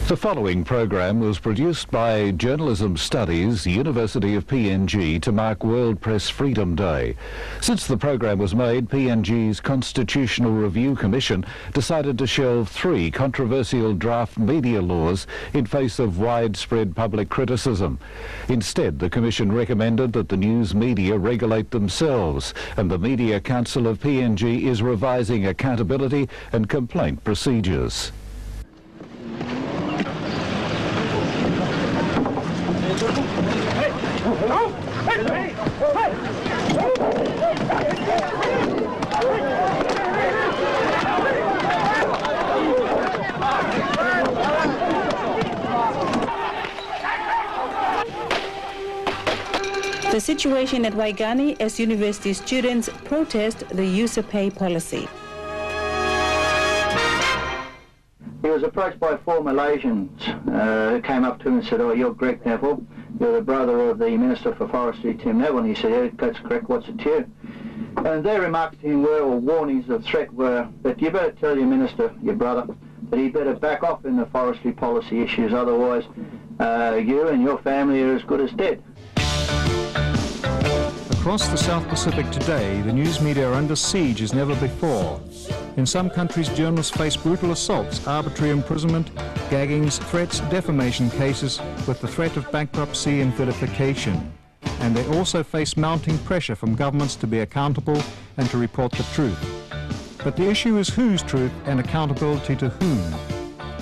The following program was produced by Journalism Studies, University of PNG, to mark World Press Freedom Day. Since the program was made, PNG's Constitutional Review Commission decided to shelve 3 controversial draft media laws in face of widespread public criticism. Instead, the Commission recommended that the news media regulate themselves, and the Media Council of PNG is revising accountability and complaint procedures. The situation at Waigani as university students protest the user pay policy. He was approached by 4 Malaysians who came up to him and said, "Oh, you're Greg Neville, you're the brother of the Minister for Forestry, Tim Neville." And he said, "Yeah, that's correct, what's it to you?" And their remarks to him were, or warnings of threat were, that you better tell your minister, your brother, that he better back off in the forestry policy issues, otherwise you and your family are as good as dead. Across the South Pacific today, the news media are under siege as never before. In some countries, journalists face brutal assaults, arbitrary imprisonment, gaggings, threats, defamation cases with the threat of bankruptcy and vilification. And they also face mounting pressure from governments to be accountable and to report the truth. But the issue is whose truth and accountability to whom.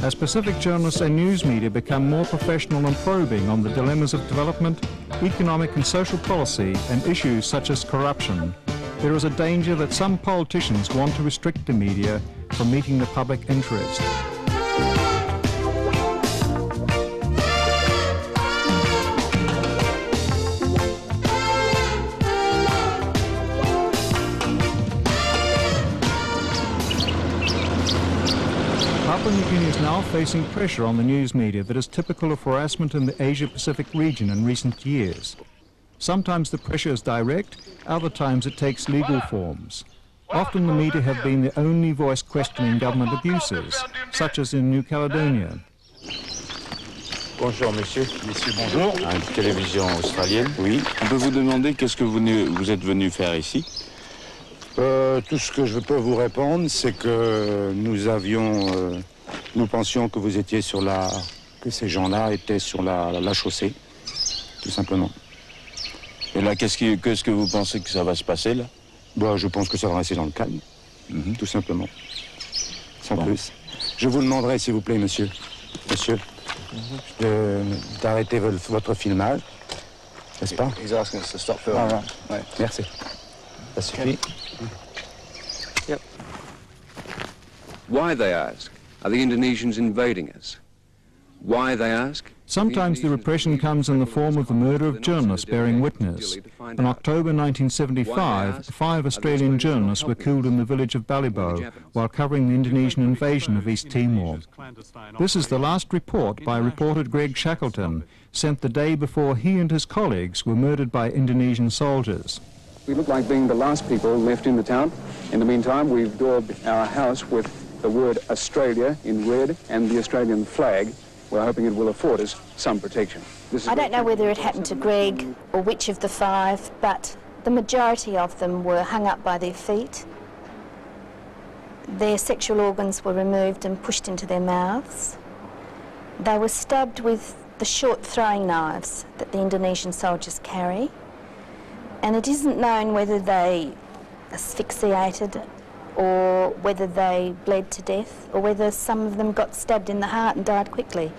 As Pacific journalists and news media become more professional and probing on the dilemmas of development, economic and social policy and issues such as corruption, there is a danger that some politicians want to restrict the media from meeting the public interest. Papua New Guinea is now facing pressure on the news media that is typical of harassment in the Asia-Pacific region in recent years. Sometimes the pressure is direct, other times it takes legal forms. Often the media have been the only voice questioning government abuses, such as in New Caledonia. Bonjour monsieur. Monsieur, bonjour. Une télévision australienne, oui. On peut vous demander qu'est-ce que vous êtes venu faire ici? Tout ce que je peux vous répondre, c'est que nous pensions que vous étiez que ces gens-là étaient sur la chaussée, tout simplement. Et là, qu'est-ce que vous pensez que ça va se passer, là? Je pense que ça va rester dans le calme, tout simplement. Sans plus. Je vous demanderai, s'il vous plaît, monsieur, d'arrêter votre filmage, n'est-ce pas? He's asking us to stop filming. Ah, right. Merci. Ça suffit. Yep. Why, they ask, are the Indonesians invading us? Why, they ask? Sometimes the repression comes in the form of the murder of journalists bearing witness. In October 1975, 5 Australian journalists were killed in the village of Balibo while covering the Indonesian invasion of East Timor. This is the last report by reporter Greg Shackleton, sent the day before he and his colleagues were murdered by Indonesian soldiers. We look like being the last people left in the town. In the meantime, we've daubed our house with the word Australia in red and the Australian flag. We're hoping it will afford us some protection. I don't know whether it happened to Greg or which of the 5, but the majority of them were hung up by their feet. Their sexual organs were removed and pushed into their mouths. They were stabbed with the short throwing knives that the Indonesian soldiers carry. And it isn't known whether they asphyxiated or whether they bled to death or whether some of them got stabbed in the heart and died quickly.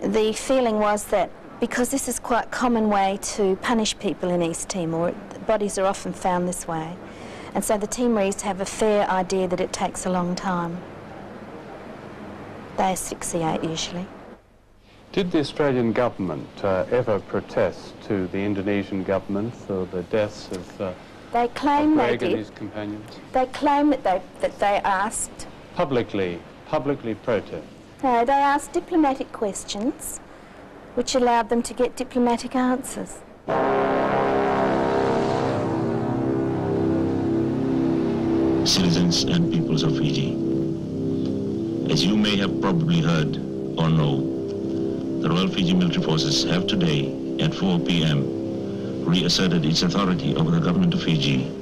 The feeling was that because this is quite a common way to punish people in East Timor, bodies are often found this way. And so the Timorese have a fair idea that it takes a long time. They asphyxiate usually. Did the Australian government ever protest to the Indonesian government for the deaths of they claim Greg they and did. his companions? They claim that they asked Publicly protest? No, they asked diplomatic questions, which allowed them to get diplomatic answers. Citizens and peoples of Fiji, as you may have probably heard, or no. The Royal Fiji Military Forces have today, at 4 p.m., reasserted its authority over the government of Fiji.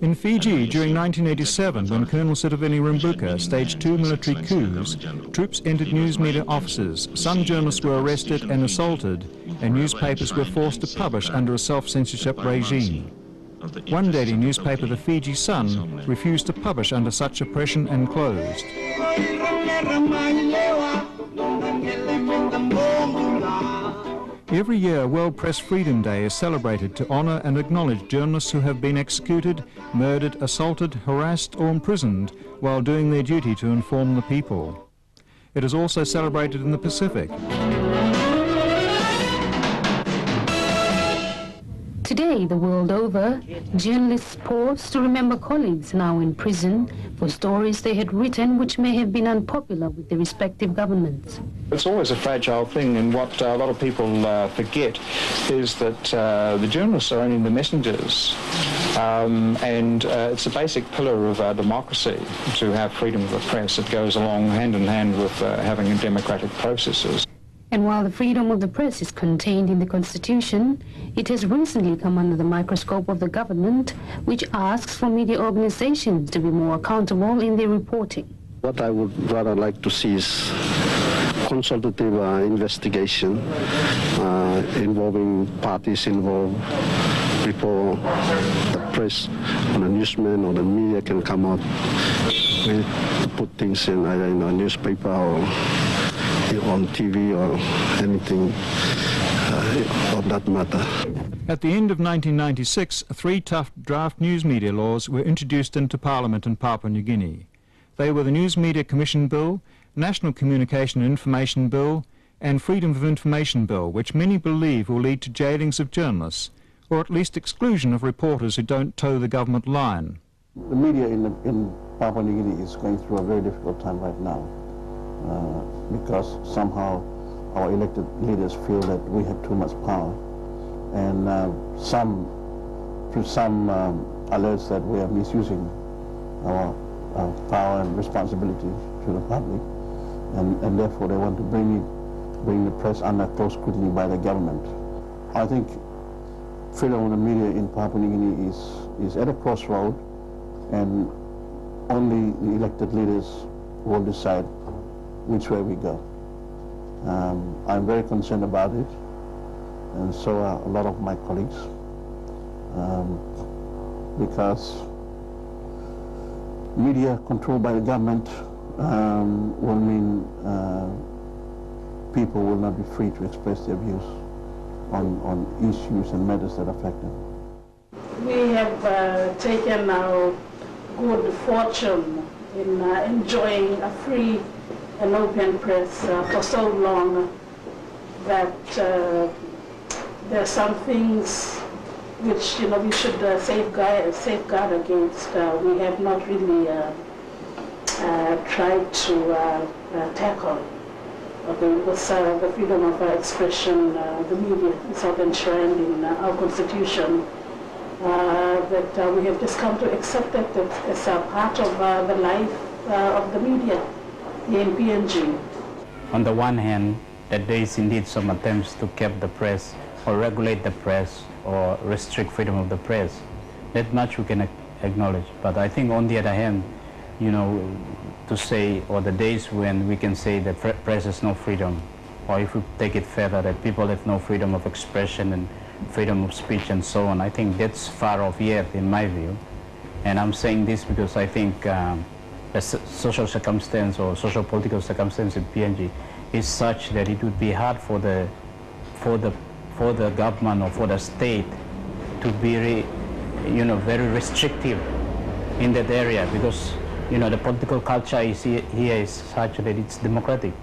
In Fiji, during 1987, when Colonel Sitiveni Rimbuka staged 2 military coups, troops entered news media offices, some journalists were arrested and assaulted, and newspapers were forced to publish under a self-censorship regime. One daily newspaper, the Fiji Sun, refused to publish under such oppression and closed. Every year, World Press Freedom Day is celebrated to honour and acknowledge journalists who have been executed, murdered, assaulted, harassed or imprisoned while doing their duty to inform the people. It is also celebrated in the Pacific. Today, the world over, journalists pause to remember colleagues now in prison for stories they had written which may have been unpopular with the respective governments. It's always a fragile thing, and what a lot of people forget is that the journalists are only the messengers, and it's a basic pillar of our democracy to have freedom of the press. It goes along hand in hand with having democratic processes. And while the freedom of the press is contained in the Constitution, it has recently come under the microscope of the government, which asks for media organizations to be more accountable in their reporting. What I would rather like to see is consultative investigation involving parties involved before the press or the newsman or the media can come out to put things in either in a newspaper or on TV or anything of that matter. At the end of 1996, 3 tough draft news media laws were introduced into Parliament in Papua New Guinea. They were the News Media Commission Bill, National Communication and Information Bill, and Freedom of Information Bill, which many believe will lead to jailings of journalists, or at least exclusion of reporters who don't toe the government line. The media in Papua New Guinea is going through a very difficult time right now. Because somehow our elected leaders feel that we have too much power, and through some alerts that we are misusing our power and responsibility to the public, and therefore they want to bring the press under close scrutiny by the government. I think freedom of the media in Papua New Guinea is at a crossroad, and only the elected leaders will decide which way we go. I'm very concerned about it, and so are a lot of my colleagues, because media controlled by the government will mean people will not be free to express their views on issues and matters that affect them. We have taken our good fortune in enjoying a free an open press for so long that there's some things which we should safeguard against. We have not really tried to tackle with the freedom of expression. The media is not enshrined in our Constitution. That we have just come to accept that as a part of the life of the media in PNG. On the one hand, that there is indeed some attempts to keep the press or regulate the press or restrict freedom of the press. That much we can acknowledge. But I think on the other hand, to say, or the days when we can say that press has no freedom, or if we take it further, that people have no freedom of expression and freedom of speech and so on, I think that's far off yet in my view. And I'm saying this because I think the social circumstance or social political circumstance in PNG is such that it would be hard for the government or for the state to be very restrictive in that area, because the political culture here is such that it's democratic.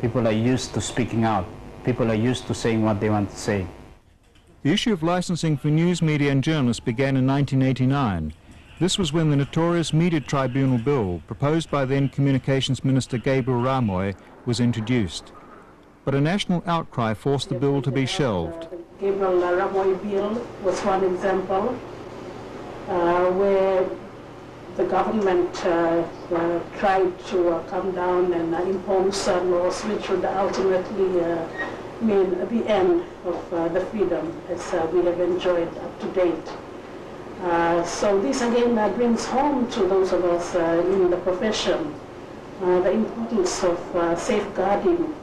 People are used to speaking out. People are used to saying what they want to say. The issue of licensing for news media and journalists began in 1989. This was when the notorious Media Tribunal Bill, proposed by then Communications Minister Gabriel Ramoy, was introduced. But a national outcry forced the bill to be shelved. Gabriel Ramoy Bill was one example where the government tried to come down and impose laws which would ultimately mean the end of the freedom as we have enjoyed up to date. So this again brings home to those of us in the profession the importance of safeguarding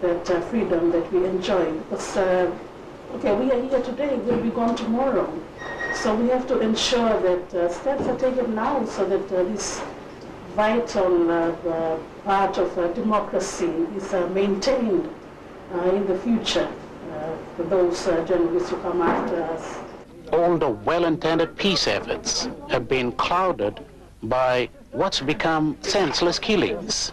that freedom that we enjoy. Because, okay, we are here today, we'll be gone tomorrow. So we have to ensure that steps are taken now so that this vital part of democracy is maintained in the future for those journalists who come after us. All the well-intended peace efforts have been clouded by what's become senseless killings.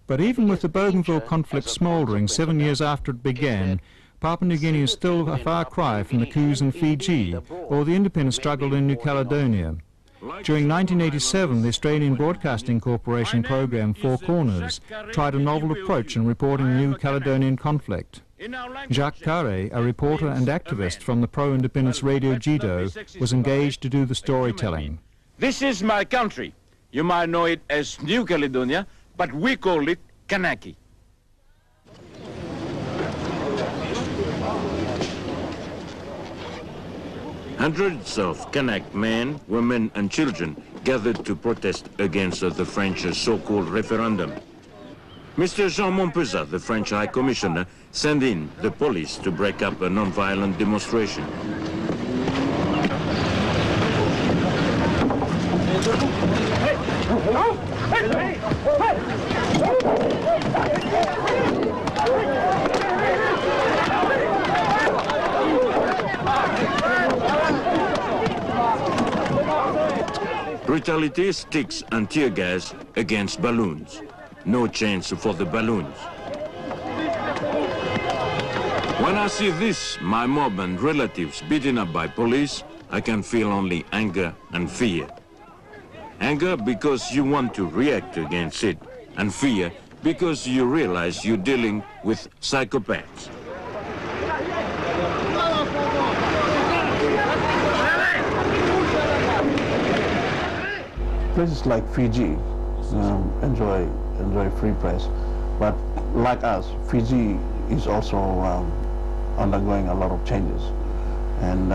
But even with the Bougainville conflict smouldering 7 years after it began, Papua New Guinea is still a far cry from the coups in Fiji or the independence struggle in New Caledonia. During 1987, the Australian Broadcasting Corporation program Four Corners tried a novel approach in reporting the New Caledonian conflict. Jacques Carré, a reporter and activist from the pro-independence radio Jido, was engaged to do the storytelling. This is my country. You might know it as New Caledonia, but we call it Kanaki. Hundreds of Kanak men, women and children gathered to protest against the French so-called referendum. Mr. Jean Montpezat, the French High Commissioner, sent in the police to break up a non-violent demonstration. Brutality, sticks and tear gas against balloons. No chance for the balloons. When I see this, my mob and relatives beaten up by police, I can feel only anger and fear. Anger because you want to react against it, and fear because you realize you're dealing with psychopaths. Places like Fiji enjoy Fri Pres, but like us, Fiji is also undergoing a lot of changes, and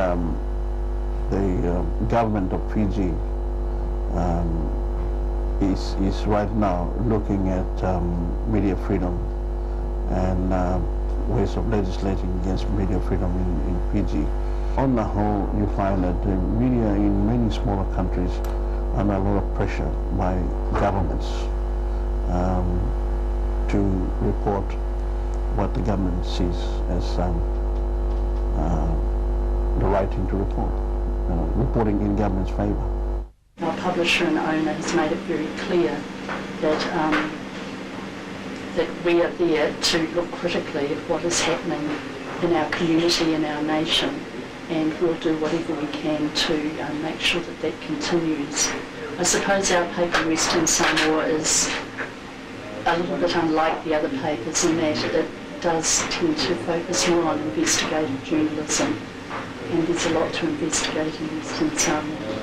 the government of Fiji is right now looking at media freedom and ways of legislating against media freedom in Fiji. On the whole, you find that the media in many smaller countries under a lot of pressure by governments to report what the government sees as the right thing to report, reporting in government's favor. Our publisher and owner has made it very clear that that we are there to look critically at what is happening in our community, in our nation, and we'll do whatever we can to make sure that that continues. I suppose our paper, Western Samoa, is a little bit unlike the other papers in that it does tend to focus more on investigative journalism, and there's a lot to investigate in Western Samoa.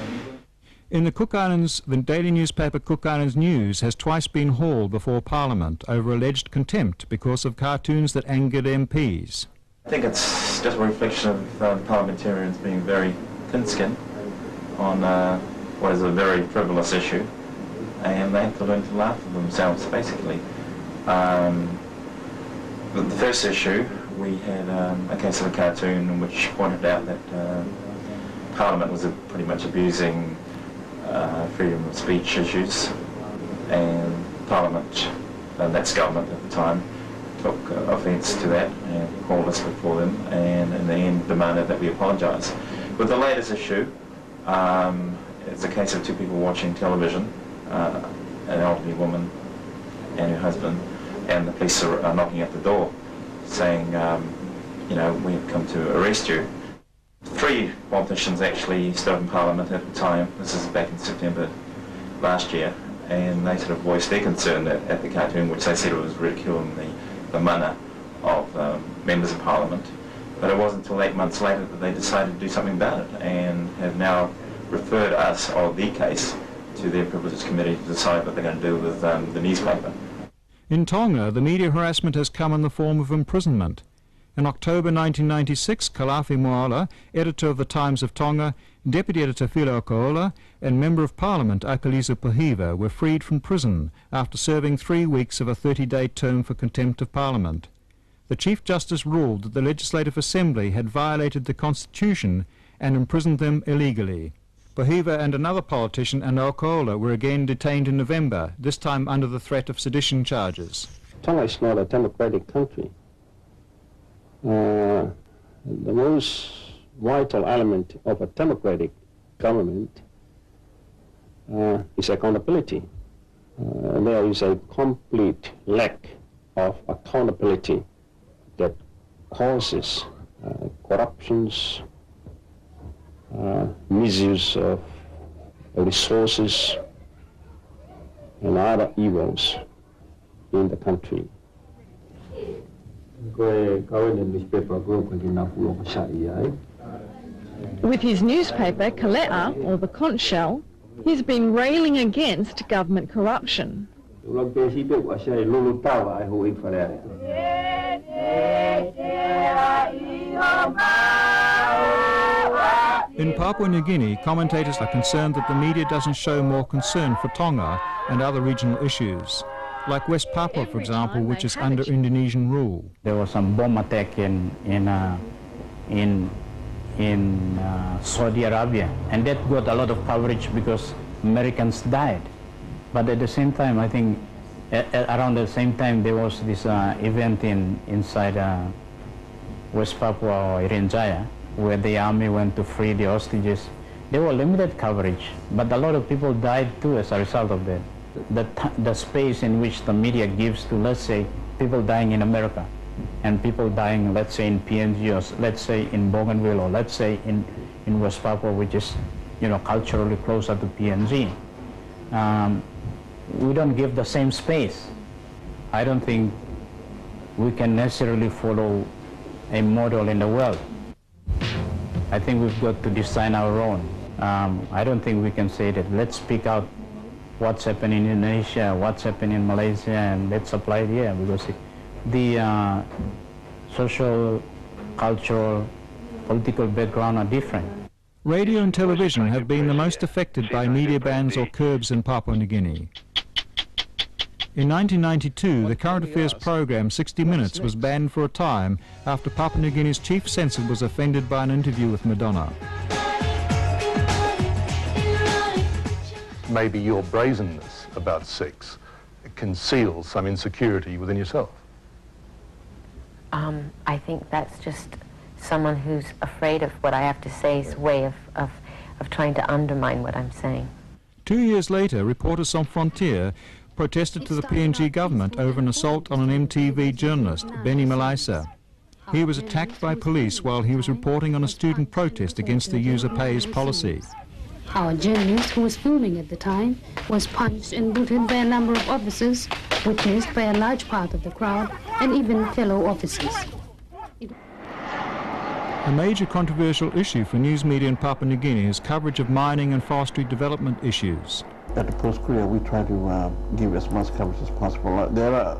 In the Cook Islands, the daily newspaper Cook Islands News has twice been hauled before Parliament over alleged contempt because of cartoons that angered MPs. I think it's just a reflection of parliamentarians being very thin-skinned on what is a very frivolous issue, and they have to learn to laugh at themselves, basically. The first issue, we had a case of a cartoon which pointed out that Parliament was pretty much abusing freedom of speech issues, and Parliament, that's government at the time, took offence to that and called us before them, and in the end demanded that we apologise. With the latest issue, it's a case of two people watching television, an elderly woman and her husband, and the police are knocking at the door saying, you know, we've come to arrest you. 3 politicians actually stood in Parliament at the time, this is back in September last year, and they sort of voiced their concern at the cartoon, which they said was ridiculing the mana of members of Parliament. But it wasn't until 8 months later that they decided to do something about it, and have now referred us, or the case, to their Privileges Committee to decide what they're going to do with the newspaper. In Tonga, the media harassment has come in the form of imprisonment. In October 1996, Kalafi Moala, editor of the Times of Tonga, Deputy Editor Filo Ko'ola, and Member of Parliament Akaliza Pahiva were freed from prison after serving 3 weeks of a 30-day term for contempt of Parliament. The Chief Justice ruled that the Legislative Assembly had violated the Constitution and imprisoned them illegally. Pahiva and another politician, Ko'ola, were again detained in November, this time under the threat of sedition charges. Tonga is not a democratic country. The most vital element of a democratic government is accountability. There is a complete lack of accountability that causes corruptions, misuse of resources, and other evils in the country. With his newspaper, Kalea, or the Conch Shell, he's been railing against government corruption. In Papua New Guinea, commentators are concerned that the media doesn't show more concern for Tonga and other regional issues, like West Papua, for example, which is under Indonesian rule. There was some bomb attack in Saudi Arabia, and that got a lot of coverage because Americans died. But at the same time, I think around the same time there was this event inside West Papua or Irian Jaya, where the army went to free the hostages. There were limited coverage, but a lot of people died too as a result of that. The space in which the media gives to, let's say, people dying in America and people dying, let's say, in PNG, or let's say in Bougainville, or let's say in West Papua, which is, culturally closer to PNG. We don't give the same space. I don't think we can necessarily follow a model in the world. I think we've got to design our own. I don't think we can say that let's speak out what's happening in Indonesia, what's happening in Malaysia, and let's apply it here, because the social, cultural, political background are different. Radio and television have been the most affected by media bans or curbs in Papua New Guinea. In 1992, the current affairs program 60 Minutes was banned for a time after Papua New Guinea's chief censor was offended by an interview with Madonna. Maybe your brazenness about sex conceals some insecurity within yourself. I think that's just someone who's afraid of what I have to say's way of trying to undermine what I'm saying. 2 years later, Reporters Sans Frontières protested to the PNG government over an assault on an EMTV journalist, Benny Malaisa. He was attacked by police while he was reporting on a student protest against the user pays policy. Our journalist, who was filming at the time, was punched and booted by a number of officers, witnessed by a large part of the crowd and even fellow officers. A major controversial issue for news media in Papua New Guinea is coverage of mining and forestry development issues. At the Post Korea, we try to give as much coverage as possible. There are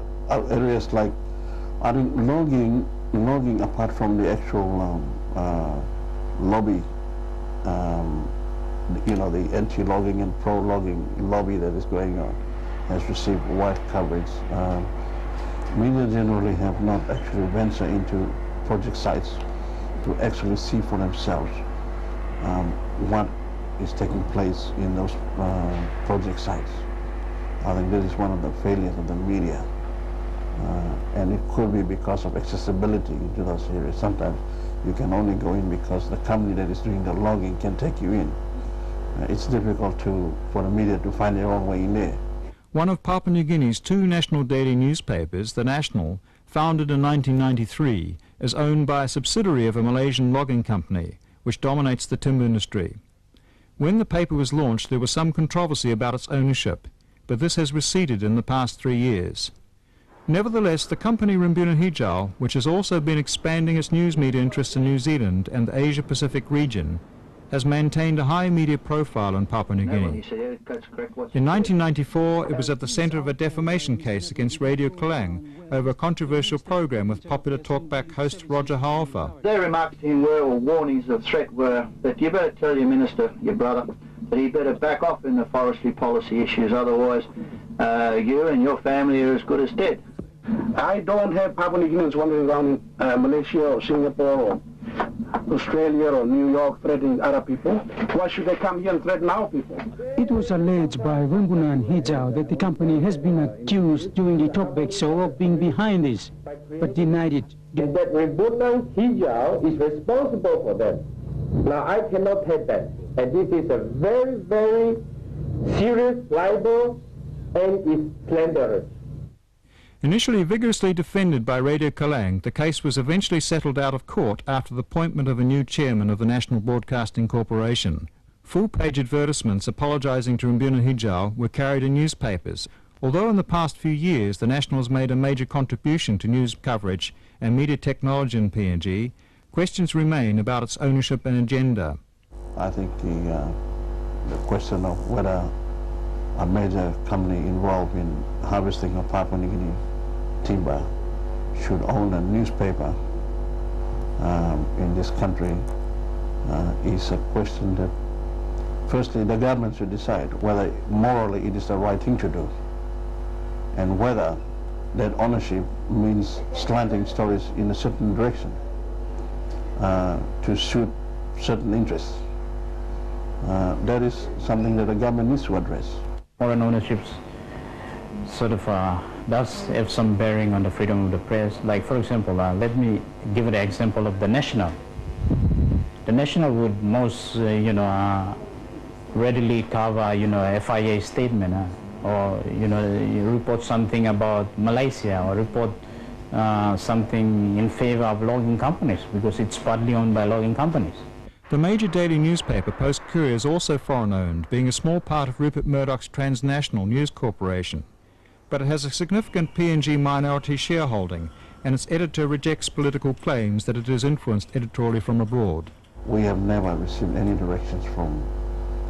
areas like, I think, logging apart from the actual lobby, the anti-logging and pro-logging lobby that is going on, has received wide coverage. Media generally have not actually ventured into project sites to actually see for themselves what is taking place in those project sites. I think this is one of the failures of the media. And it could be because of accessibility into those areas. Sometimes you can only go in because the company that is doing the logging can take you in. It's difficult for the media to find their own way in there. One of Papua New Guinea's two national daily newspapers, The National, founded in 1993, is owned by a subsidiary of a Malaysian logging company, which dominates the timber industry. When the paper was launched, there was some controversy about its ownership, but this has receded in the past 3 years. Nevertheless, the company Rimbun and which has also been expanding its news media interests in New Zealand and the Asia-Pacific region, has maintained a high media profile in Papua New Guinea. In 1994, it was at the centre of a defamation case against Radio Kelang over a controversial program with popular talkback host Roger Haofa. Their remarks to him were, or warnings of threat were, that you better tell your minister, your brother, that he better back off in the forestry policy issues, otherwise you and your family are as good as dead. I don't have Papua New Guineans wandering around in Malaysia or Singapore or Australia or New York threatening Arab people. Why should they come here and threaten our people? It was alleged by Runguna and Hijau that the company has been accused during the talkback show of being behind this, but denied it. And that Runguna Hijau is responsible for that. Now, I cannot take that. And this is a very, very serious libel and is slanderous. Initially vigorously defended by Radio Kelang, the case was eventually settled out of court after the appointment of a new chairman of the National Broadcasting Corporation. Full-page advertisements apologising to Runguna Hijau were carried in newspapers. Although in the past few years the National has made a major contribution to news coverage and media technology in PNG, questions remain about its ownership and agenda. I think the question of whether a major company involved in harvesting of Papua New Guinea timber should own a newspaper in this country is a question that, firstly, the government should decide whether morally it is the right thing to do, and whether that ownership means slanting stories in a certain direction to suit certain interests. That is something that the government needs to address. Foreign ownerships sort of does have some bearing on the freedom of the press. Like, for example, let me give an example of the National. The National would most, readily cover, a FIA statement, or, report something about Malaysia, or report something in favor of logging companies, because it's partly owned by logging companies. The major daily newspaper, Post Courier, is also foreign-owned, being a small part of Rupert Murdoch's transnational news corporation. But it has a significant PNG minority shareholding, and its editor rejects political claims that it is influenced editorially from abroad. We have never received any directions from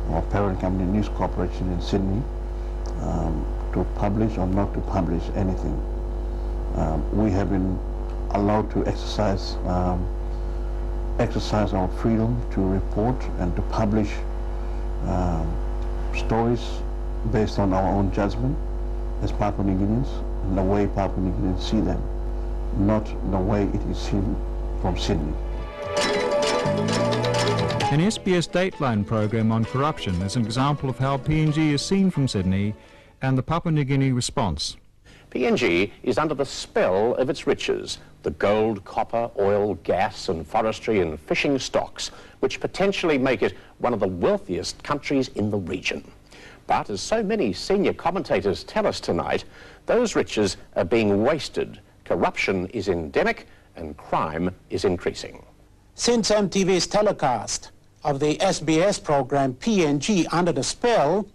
our parent company, News Corporation in Sydney, to publish or not to publish anything. We have been allowed to exercise our freedom to report and to publish stories based on our own judgment as Papua New Guineans, and the way Papua New Guineans see them, not the way it is seen from Sydney. An SBS Dateline program on corruption is an example of how PNG is seen from Sydney and the Papua New Guinea response. PNG is under the spell of its riches, the gold, copper, oil, gas and forestry and fishing stocks, which potentially make it one of the wealthiest countries in the region. But as so many senior commentators tell us tonight, those riches are being wasted, corruption is endemic and crime is increasing. Since MTV's telecast of the SBS program PNG Under the Spell,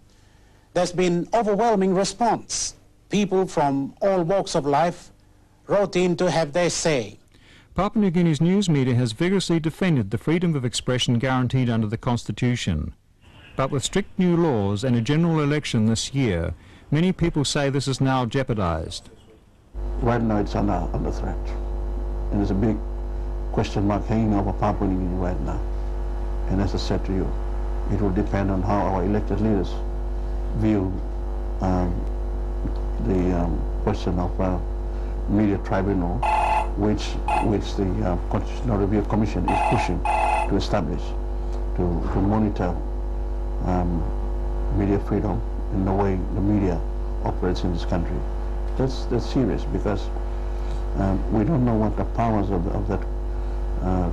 there's been overwhelming response. People from all walks of life wrote in to have their say. Papua New Guinea's news media has vigorously defended the freedom of expression guaranteed under the Constitution. But with strict new laws and a general election this year, many people say this is now jeopardized. Right now it's under threat. And there's a big question mark hanging over Papua New Guinea right now. And as I said to you, it will depend on how our elected leaders view the question of media tribunal, which the Constitutional Review Commission is pushing to establish, to monitor media freedom and the way the media operates in this country. That's serious, because we don't know what the powers of that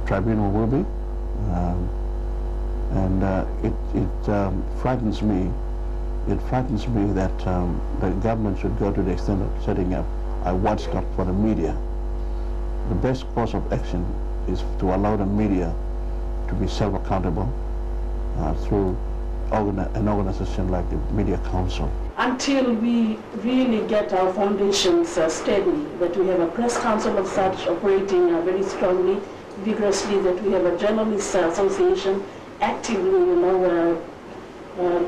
tribunal will be, and it frightens me. It frightens me that the government should go to the extent of setting up a watchdog for the media. The best course of action is to allow the media to be self-accountable through an organization like the Media Council. Until we really get our foundations steady, that we have a press council of such operating very strongly, vigorously, that we have a journalists association, actively,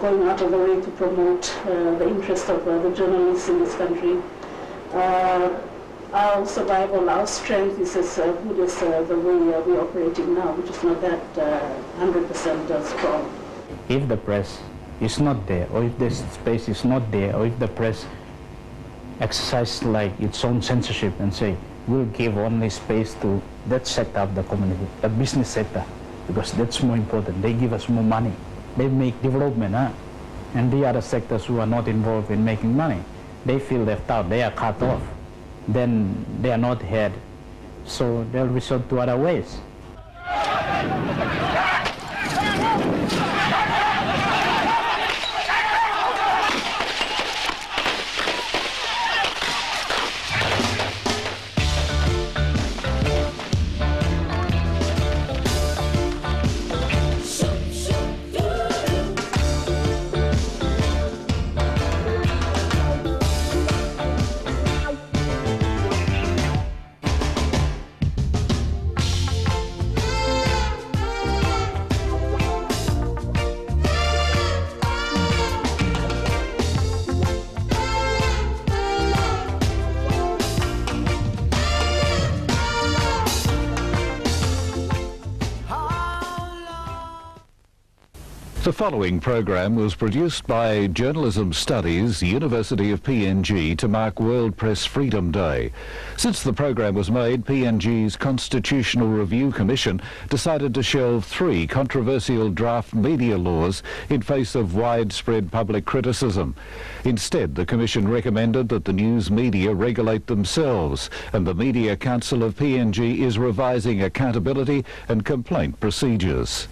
going out of the way to promote the interest of the journalists in this country. Our survival, our strength is as good as the way we're operating now, which is not that 100% strong. If the press is not there, or if the space is not there, or if the press exercise like its own censorship and say, we'll give only space to that sector of the community, the business sector, because that's more important. They give us more money. They make development, and the other sectors who are not involved in making money, they feel left out, they are cut off. Then they are not heard, so they'll resort to other ways. The following program was produced by Journalism Studies, University of PNG, to mark World Press Freedom Day. Since the program was made, PNG's Constitutional Review Commission decided to shelve 3 controversial draft media laws in face of widespread public criticism. Instead, the Commission recommended that the news media regulate themselves, and the Media Council of PNG is revising accountability and complaint procedures.